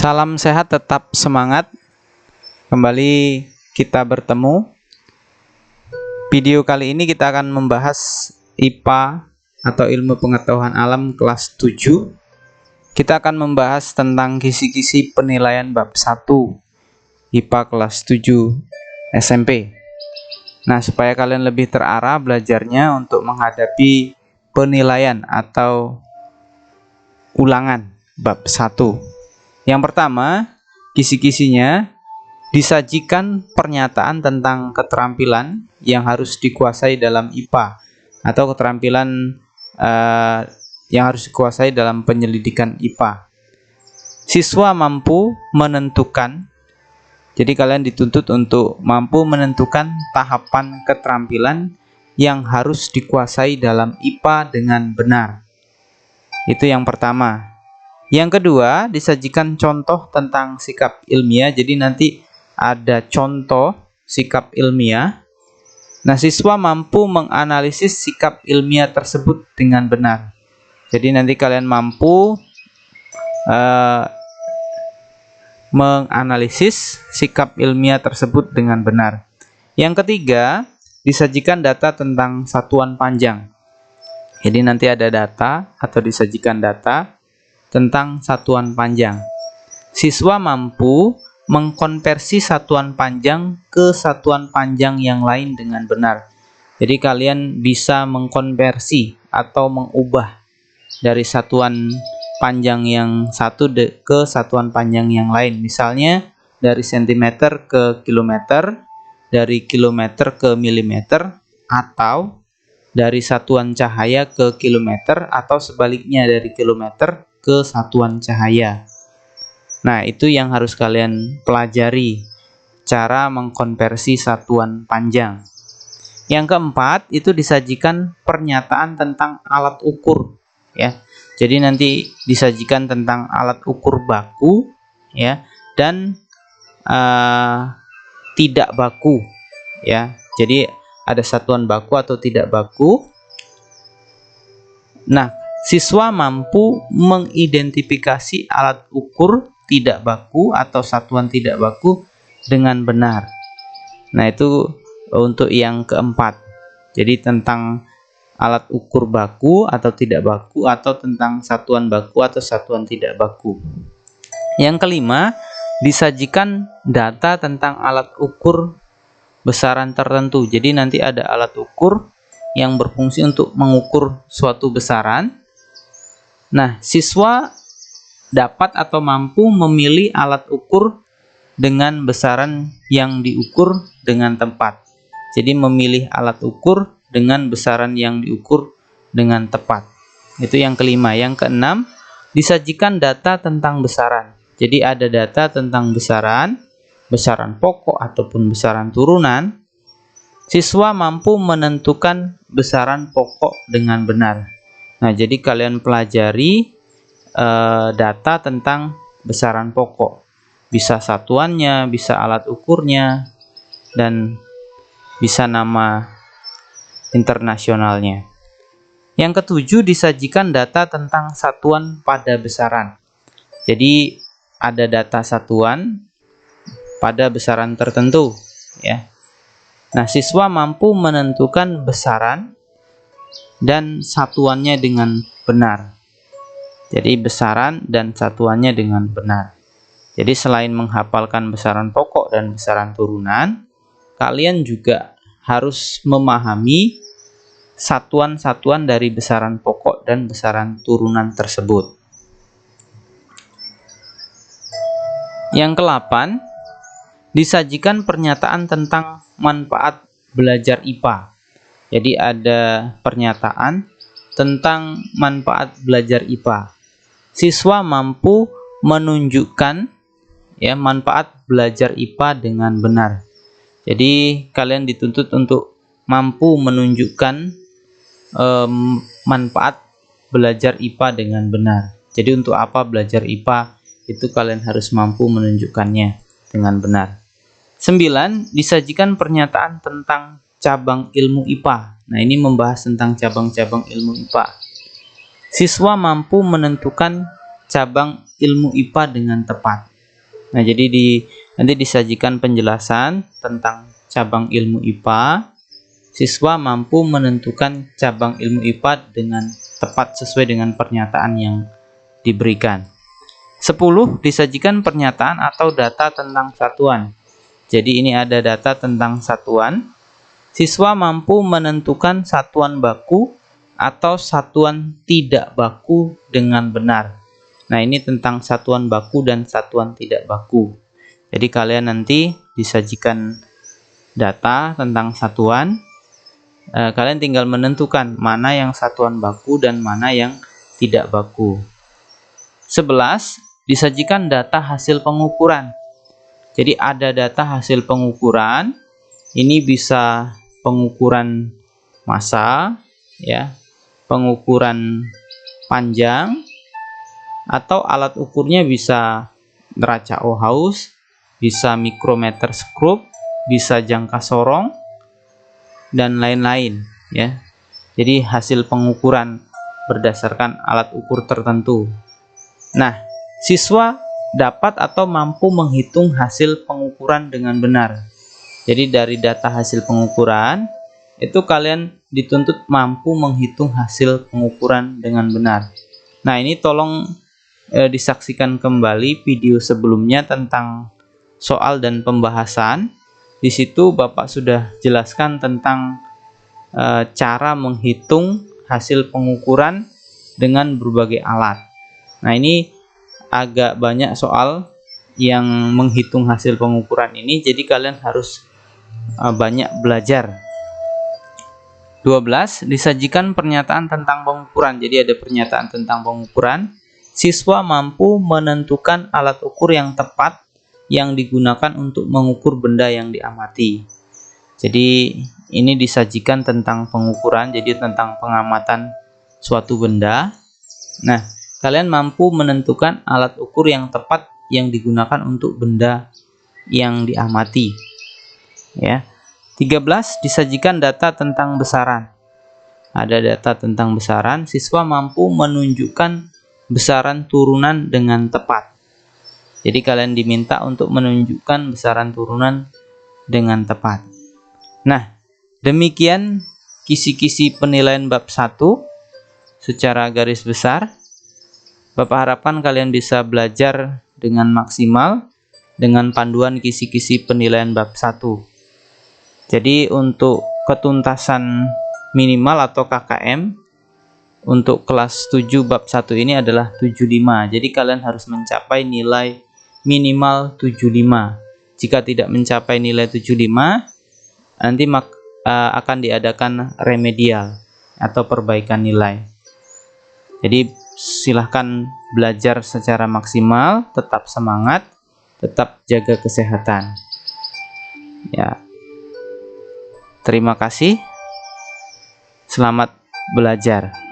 Salam sehat, tetap semangat. Kembali kita bertemu. Video kali ini kita akan membahas IPA atau Ilmu Pengetahuan Alam kelas 7. Kita akan membahas tentang kisi-kisi penilaian bab 1 IPA kelas 7 SMP. Nah, supaya kalian lebih terarah belajarnya untuk menghadapi penilaian atau ulangan bab 1. Yang pertama, kisi-kisinya disajikan pernyataan tentang keterampilan yang harus dikuasai dalam IPA atau keterampilan yang harus dikuasai dalam penyelidikan IPA. Siswa mampu menentukan, jadi kalian dituntut untuk mampu menentukan tahapan keterampilan yang harus dikuasai dalam IPA dengan benar. Itu yang pertama. Yang kedua, disajikan contoh tentang sikap ilmiah. Jadi nanti ada contoh sikap ilmiah. Nah, siswa mampu menganalisis sikap ilmiah tersebut dengan benar. Jadi nanti kalian mampu menganalisis sikap ilmiah tersebut dengan benar. Yang ketiga, disajikan data tentang satuan panjang. Jadi nanti ada data atau disajikan data tentang satuan panjang. Siswa mampu mengkonversi satuan panjang ke satuan panjang yang lain dengan benar. Jadi kalian bisa mengkonversi atau mengubah dari satuan panjang yang satu ke satuan panjang yang lain. Misalnya dari sentimeter ke kilometer, dari kilometer ke milimeter, atau dari satuan cahaya ke kilometer, atau sebaliknya dari kilometer ke satuan cahaya. Nah, itu yang harus kalian pelajari, cara mengkonversi satuan panjang. Yang keempat, itu disajikan pernyataan tentang alat ukur, ya. Jadi nanti disajikan tentang alat ukur baku, ya, dan tidak baku, ya. Jadi ada satuan baku atau tidak baku. Nah, siswa mampu mengidentifikasi alat ukur tidak baku atau satuan tidak baku dengan benar. Nah, itu untuk yang keempat. Jadi tentang alat ukur baku atau tidak baku, atau tentang satuan baku atau satuan tidak baku. Yang kelima, disajikan data tentang alat ukur besaran tertentu. Jadi nanti ada alat ukur yang berfungsi untuk mengukur suatu besaran. Nah, siswa dapat atau mampu memilih alat ukur dengan besaran yang diukur dengan tepat. Jadi memilih alat ukur dengan besaran yang diukur dengan tepat. Itu yang kelima. Yang keenam, disajikan data tentang besaran. Jadi ada data tentang besaran pokok ataupun besaran turunan. Siswa mampu menentukan besaran pokok dengan benar. Nah, jadi kalian pelajari data tentang besaran pokok. Bisa satuannya, bisa alat ukurnya, dan bisa nama internasionalnya. Yang ketujuh, disajikan data tentang satuan pada besaran. Jadi ada data satuan pada besaran tertentu, ya. Nah, siswa mampu menentukan besaran dan satuannya dengan benar. Jadi besaran dan satuannya dengan benar. Jadi selain menghafalkan besaran pokok dan besaran turunan, kalian juga harus memahami satuan-satuan dari besaran pokok dan besaran turunan tersebut. Yang ke-8, disajikan pernyataan tentang manfaat belajar IPA. Jadi ada pernyataan tentang manfaat belajar IPA. Siswa mampu menunjukkan, ya, manfaat belajar IPA dengan benar. Jadi kalian dituntut untuk mampu menunjukkan manfaat belajar IPA dengan benar. Jadi untuk apa belajar IPA, itu kalian harus mampu menunjukkannya dengan benar. 9, disajikan pernyataan tentang cabang ilmu IPA. Nah, ini membahas tentang cabang-cabang ilmu IPA. Siswa mampu menentukan cabang ilmu IPA dengan tepat. Nah, jadi nanti disajikan penjelasan tentang cabang ilmu IPA. Siswa mampu menentukan cabang ilmu IPA dengan tepat sesuai dengan pernyataan yang diberikan. 10. Disajikan pernyataan atau data tentang satuan. Jadi ini ada data tentang satuan. Siswa mampu menentukan satuan baku atau satuan tidak baku dengan benar. Nah, ini tentang satuan baku dan satuan tidak baku. Jadi kalian nanti disajikan data tentang satuan. Kalian tinggal menentukan mana yang satuan baku dan mana yang tidak baku. 11. Disajikan data hasil pengukuran. Jadi ada data hasil pengukuran. Ini bisa pengukuran massa, ya, pengukuran panjang, atau alat ukurnya bisa neraca Ohaus, bisa mikrometer skrup, bisa jangka sorong, dan lain-lain, ya. Jadi hasil pengukuran berdasarkan alat ukur tertentu. Nah, siswa dapat atau mampu menghitung hasil pengukuran dengan benar. Jadi dari data hasil pengukuran itu kalian dituntut mampu menghitung hasil pengukuran dengan benar. Nah, ini tolong disaksikan kembali video sebelumnya tentang soal dan pembahasan. Di situ Bapak sudah jelaskan tentang cara menghitung hasil pengukuran dengan berbagai alat. Nah, ini agak banyak soal yang menghitung hasil pengukuran ini, jadi kalian harus banyak belajar. 12. Disajikan pernyataan tentang pengukuran. Jadi ada pernyataan tentang pengukuran. Siswa mampu menentukan alat ukur yang tepat yang digunakan untuk mengukur benda yang diamati. Jadi ini disajikan tentang pengukuran, jadi tentang pengamatan suatu benda. Nah, kalian mampu menentukan alat ukur yang tepat yang digunakan untuk benda yang diamati. Ya. 13. Disajikan data tentang besaran. Ada data tentang besaran. Siswa mampu menunjukkan besaran turunan dengan tepat. Jadi kalian diminta untuk menunjukkan besaran turunan dengan tepat. Nah, demikian kisi-kisi penilaian bab 1 secara garis besar. Bapak harapkan kalian bisa belajar dengan maksimal dengan panduan kisi-kisi penilaian bab 1. Jadi untuk ketuntasan minimal atau KKM untuk kelas 7 bab 1 ini adalah 75. Jadi kalian harus mencapai nilai minimal 75. Jika tidak mencapai nilai 75, nanti akan diadakan remedial atau perbaikan nilai. Jadi silahkan belajar secara maksimal, tetap semangat, tetap jaga kesehatan. Ya. Terima kasih. Selamat belajar.